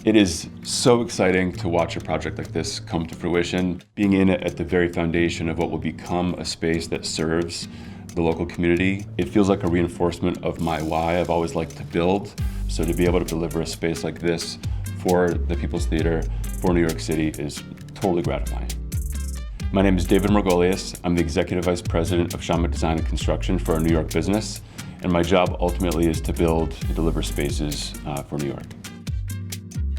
It is so exciting to watch a project like this come to fruition, being in it at the very foundation of what will become a space that serves the local community. It feels like a reinforcement of my why. I've always liked to build, so to be able to deliver a space like this for the People's Theater, for New York City, is totally gratifying. My name is David Margolius. I'm the Executive Vice President of Shawmut Design and Construction for our New York business, and my job ultimately is to build and deliver spaces for New York.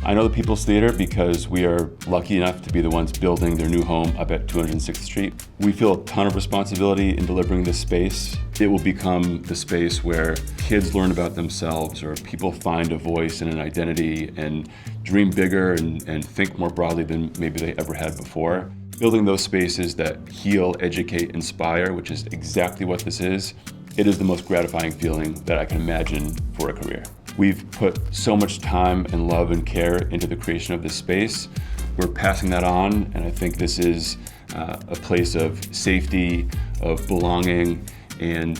I know the People's Theater because we are lucky enough to be the ones building their new home up at 206th Street. We feel a ton of responsibility in delivering this space. It will become the space where kids learn about themselves, or people find a voice and an identity and dream bigger and think more broadly than maybe they ever had before. Building those spaces that heal, educate, inspire, which is exactly what this is, it is the most gratifying feeling that I can imagine for a career. We've put so much time and love and care into the creation of this space. We're passing that on, and I think this is a place of safety, of belonging, and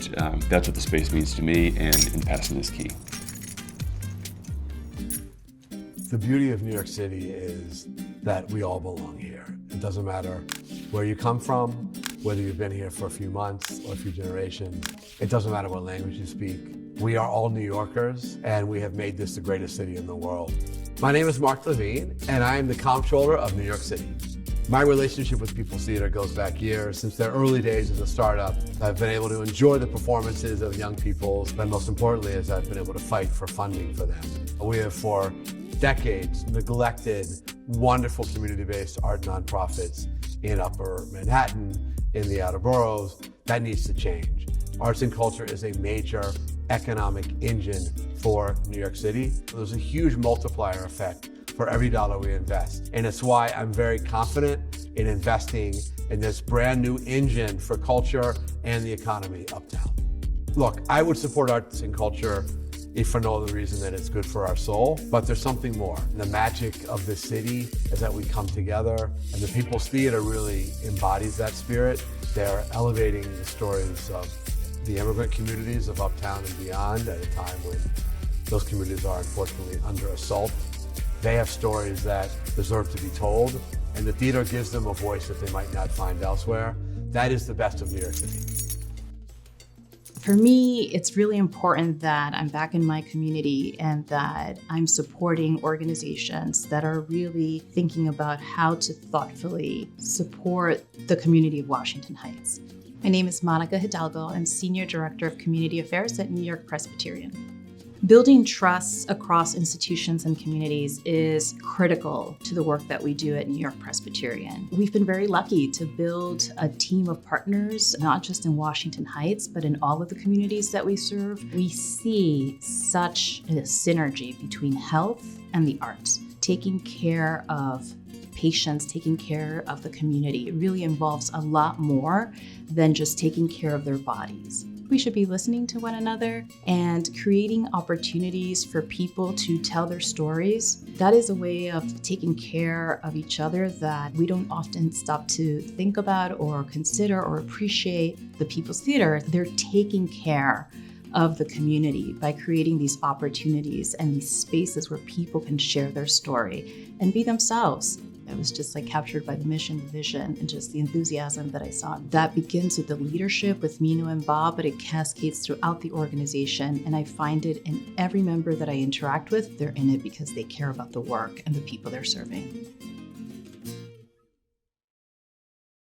that's what the space means to me, and in passing this key. The beauty of New York City is that we all belong here. It doesn't matter where you come from, whether you've been here for a few months or a few generations. It doesn't matter what language you speak. We are all New Yorkers, and we have made this the greatest city in the world. My name is Mark Levine, and I am the Comptroller of New York City. My relationship with People's Theater goes back years. Since their early days as a startup, I've been able to enjoy the performances of young people, but most importantly is I've been able to fight for funding for them. We have for decades neglected wonderful community-based art nonprofits in Upper Manhattan, in the outer boroughs. That needs to change. Arts and culture is a major economic engine for New York City. There's a huge multiplier effect for every dollar we invest. And it's why I'm very confident in investing in this brand new engine for culture and the economy uptown. Look, I would support arts and culture if for no other reason than it's good for our soul, but there's something more. The magic of this city is that we come together, and the People's Theater really embodies that spirit. They're elevating the stories of the immigrant communities of uptown and beyond at a time when those communities are unfortunately under assault. They have stories that deserve to be told, and the theater gives them a voice that they might not find elsewhere. That is the best of New York City. For me, it's really important that I'm back in my community and that I'm supporting organizations that are really thinking about how to thoughtfully support the community of Washington Heights. My name is Monica Hidalgo. I'm Senior Director of Community Affairs at NewYork-Presbyterian. Building trust across institutions and communities is critical to the work that we do at NewYork-Presbyterian. We've been very lucky to build a team of partners, not just in Washington Heights, but in all of the communities that we serve. We see such a synergy between health and the arts. Taking care of patients, taking care of the community, it really involves a lot more than just taking care of their bodies. We should be listening to one another and creating opportunities for people to tell their stories. That is a way of taking care of each other that we don't often stop to think about or consider or appreciate. The People's Theater, they're taking care of the community by creating these opportunities and these spaces where people can share their story and be themselves. I was just captured by the mission, the vision, and just the enthusiasm that I saw. That begins with the leadership with Minu and Bob, but it cascades throughout the organization. And I find it in every member that I interact with, they're in it because they care about the work and the people they're serving.